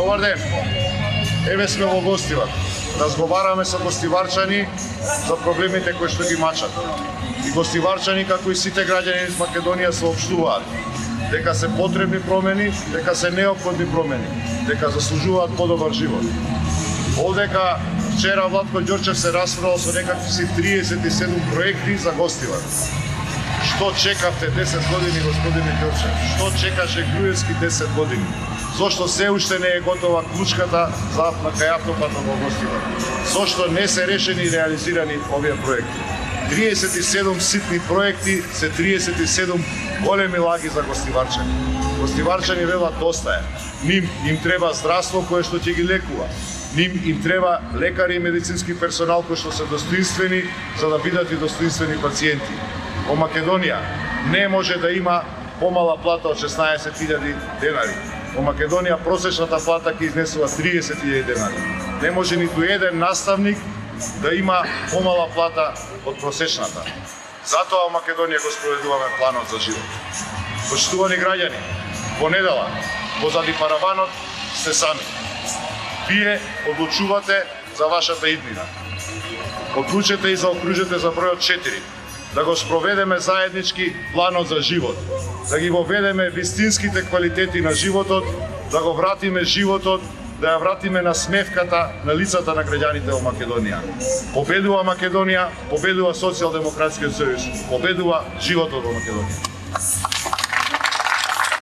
Добар ден. Еве сме во Гостивар. Разговараме со гостиварчани за проблемите кои што ги мачат. И гостиварчани, како и сите граѓани из Македонија, соопштуваат дека се потребни промени, дека се неопходни промени, дека заслужуваат подобар живот. Овдека вчера Владко Ѓорчев се расправил со некакви 37 проекти за Гостивар. Што чекавте 10 години, господине Ѓорчев? Што чекаше Груевски 10 години? Зошто се уште не е готова клучката за кај автопатот во Гостивар? Зошто не се решени и реализирани овие проекти? 37 ситни проекти се 37 големи лаги за гостиварчани. Гостиварчани велат доста е. Ним им треба здравство кое што ќе ги лекува. Ним им треба лекари и медицински персонал кои што се достоинствени за да бидат и достоинствени пациенти. Во Македонија не може да има помала плата од 16.000 денари. Во Македонија просечната плата ќе изнесува 30.000 денари. Не може ниту еден наставник да има помала плата од просечната. Затоа во Македонија го спроведуваме планот за живот. Почитувани граѓани, во недела, позади параванот сте сами. Вие одлучувате за вашата иднина. Одлучете и заокружете за бројот 4. Да го спроведеме заеднички планот за живот. Да ги воведеме вистинските квалитети на животот, да го вратиме животот, да ја вратиме на смевката на лицата на граѓаните во Македонија. Победува Македонија, победува Социјалдемократскиот сојуз, победува животот во Македонија.